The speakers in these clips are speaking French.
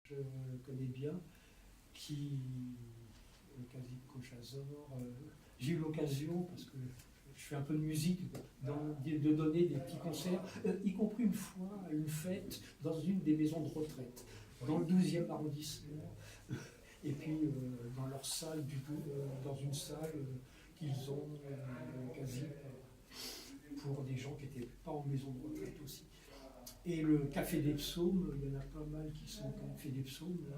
je connais bien, qui, Kazik Kochazor, j'ai eu l'occasion, parce que je fais un peu de musique, de donner des petits concerts, y compris une fois à une fête dans une des maisons de retraite, dans le 12e arrondissement, et puis dans leur salle, dans une salle qu'ils ont quasi pour des gens qui n'étaient pas en maison de retraite aussi. Et le Café des Psaumes, il y en a pas mal qui sont au Café des Psaumes, là.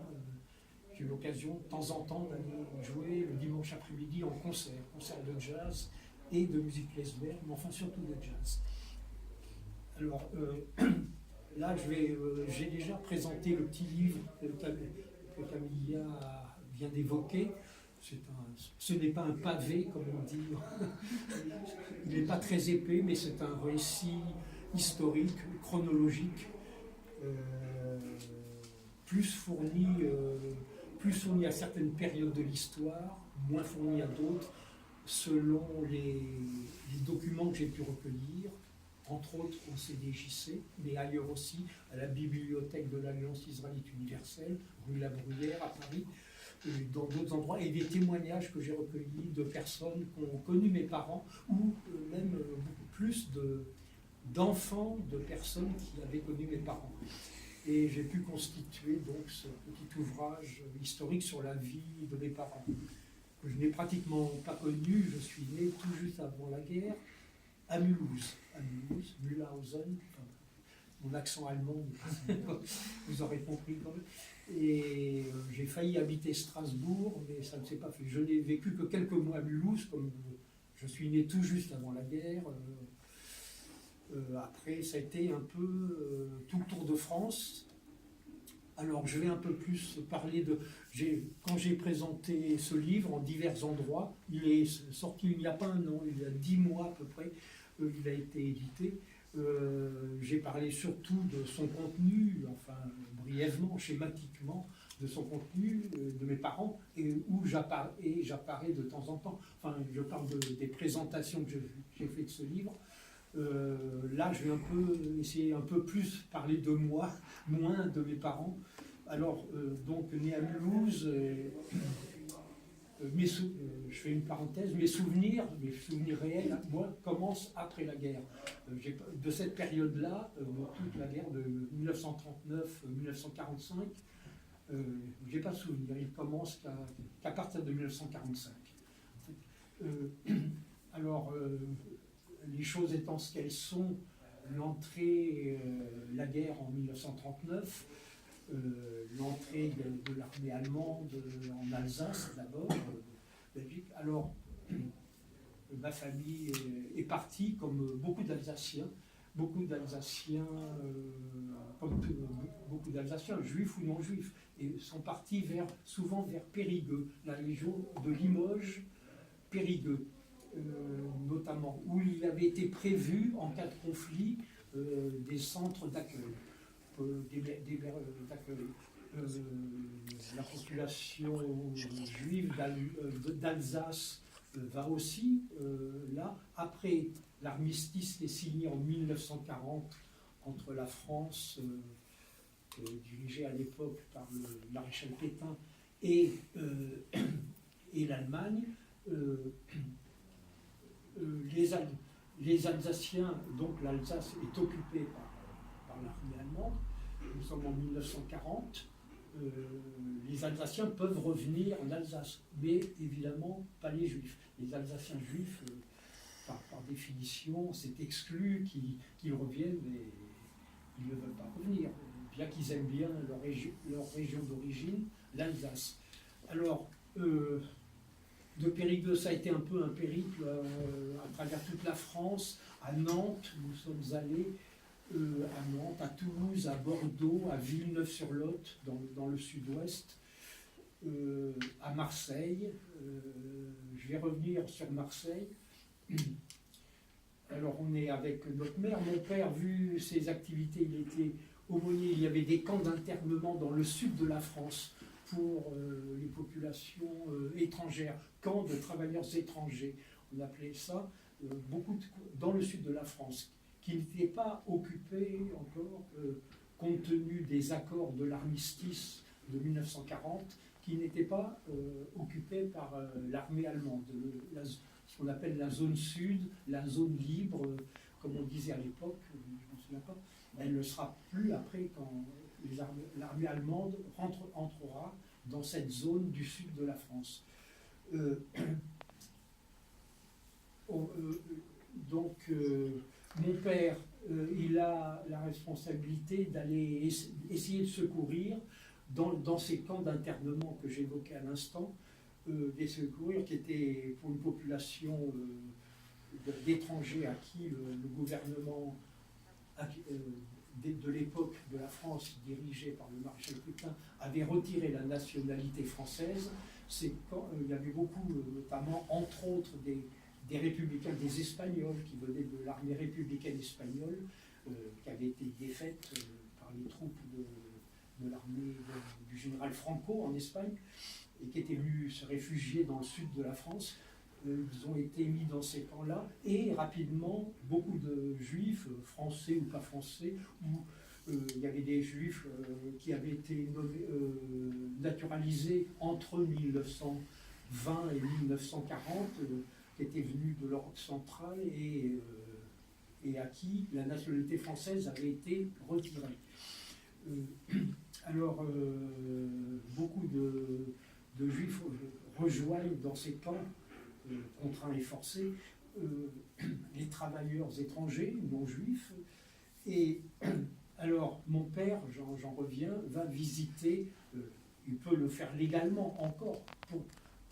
J'ai eu l'occasion de temps en temps d'aller jouer le dimanche après-midi en concert de jazz et de musique lesbienne, mais enfin surtout de jazz. Alors là, j'ai déjà présenté le petit livre que Camilla vient d'évoquer. Ce n'est pas un pavé, comme on dit. Il n'est pas très épais, mais c'est un récit historique, chronologique, plus fourni à certaines périodes de l'histoire, moins fourni à d'autres, selon les documents que j'ai pu recueillir, entre autres au CDJC, mais ailleurs aussi, à la bibliothèque de l'Alliance Israélite Universelle, rue La Bruyère à Paris, dans d'autres endroits, et des témoignages que j'ai recueillis de personnes qui ont connu mes parents, ou même beaucoup plus d'enfants de personnes qui avaient connu mes parents. Et j'ai pu constituer donc ce petit ouvrage historique sur la vie de mes parents, que je n'ai pratiquement pas connu. Je suis né tout juste avant la guerre, à Mulhouse, Mühlhausen. Mon accent allemand, vous aurez compris quand même. Et j'ai failli habiter Strasbourg, mais ça ne s'est pas fait. Je n'ai vécu que quelques mois à Mulhouse, comme je suis né tout juste avant la guerre. Après, ça a été un peu tout le tour de France. Alors, je vais un peu plus parler de... Quand j'ai présenté ce livre en divers endroits, il est sorti il n'y a pas un an, il y a 10 mois à peu près, il a été édité. J'ai parlé surtout de son contenu, enfin brièvement, schématiquement, de son contenu, de mes parents, et où j'apparais de temps en temps. Enfin, je parle des présentations que j'ai faites de ce livre. Là, je vais essayer un peu plus parler de moi, moins de mes parents. Alors, donc, né à Mulhouse, je fais une parenthèse, mes souvenirs réels, moi, commencent après la guerre. De cette période-là, toute la guerre de 1939-1945, j'ai pas de souvenirs. Il commence qu'à partir de 1945. Alors, les choses étant ce qu'elles sont, l'entrée, la guerre en 1939, l'entrée de l'armée allemande en Alsace d'abord, Belgique. Alors, ma famille est partie, comme beaucoup d'Alsaciens, comme beaucoup d'Alsaciens, juifs ou non juifs, et sont partis souvent vers Périgueux, la région de Limoges, Périgueux. Notamment, où il avait été prévu, en cas de conflit, des centres d'accueil. La population juive d'Alsace va aussi là. Après l'armistice qui est signé en 1940 entre la France, dirigée à l'époque par le maréchal Pétain, et l'Allemagne, les Alsaciens, donc l'Alsace est occupée par l'armée allemande, nous sommes en 1940, les Alsaciens peuvent revenir en Alsace, mais évidemment pas les Juifs. Les Alsaciens juifs, par définition, c'est exclu qu'ils reviennent, mais ils ne veulent pas revenir, bien qu'ils aiment bien leur région d'origine, l'Alsace. Alors, de Périgueux, ça a été un peu un périple à travers toute la France. À Nantes, nous sommes allés, à Nantes, à Toulouse, à Bordeaux, à Villeneuve-sur-Lot, dans le sud-ouest, à Marseille. Je vais revenir sur Marseille. Alors, on est avec notre mère. Mon père, vu ses activités, il était aumônier. Il y avait des camps d'internement dans le sud de la France pour les populations étrangères, camps de travailleurs étrangers, on appelait ça, dans le sud de la France, qui n'étaient pas occupés encore, compte tenu des accords de l'armistice de 1940 qui n'était pas occupée par l'armée allemande. Ce qu'on appelle la zone sud, la zone libre, comme on disait à l'époque, je ne me souviens pas, elle ne le sera plus après quand l'armée allemande entrera dans cette zone du sud de la France. Donc, mon père, il a la responsabilité d'aller essayer de secourir dans ces camps d'internement que j'évoquais à l'instant, des secourir qui étaient pour une population d'étrangers à qui le gouvernement de l'époque de la France, dirigé par le maréchal Pétain, avait retiré la nationalité française. C'est quand il y avait beaucoup, notamment, entre autres, des républicains, des Espagnols qui venaient de l'armée républicaine espagnole, qui avait été défaite par les troupes de l'armée du général Franco en Espagne, et qui étaient venus se réfugier dans le sud de la France. Ils ont été mis dans ces camps-là, et rapidement, beaucoup de juifs, français ou pas français, où il y avait des juifs qui avaient été naturalisés entre 1920 et 1940, qui étaient venus de l'Europe centrale et à qui la nationalité française avait été retirée. Alors, beaucoup de juifs rejoignent dans ces camps contraints et forcés les travailleurs étrangers, non juifs. Et alors, mon père, j'en reviens, va visiter, il peut le faire légalement encore,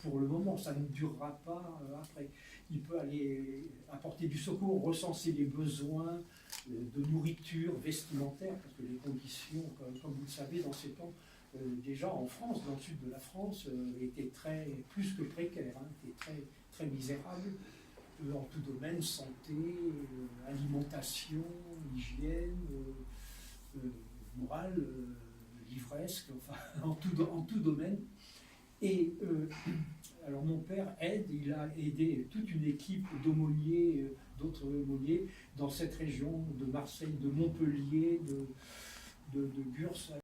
pour le moment, ça ne durera pas après. Il peut aller apporter du secours, recenser les besoins de nourriture, vestimentaire, parce que les conditions, comme vous le savez, dans ces camps, déjà en France, dans le sud de la France, étaient plus que précaires, étaient très misérables, en tout domaine, santé, alimentation, hygiène, morale, livresque, enfin, en tout domaine. Et alors mon père il a aidé toute une équipe d'aumôniers, d'autres aumôniers, dans cette région de Marseille, de Montpellier, de Gurs.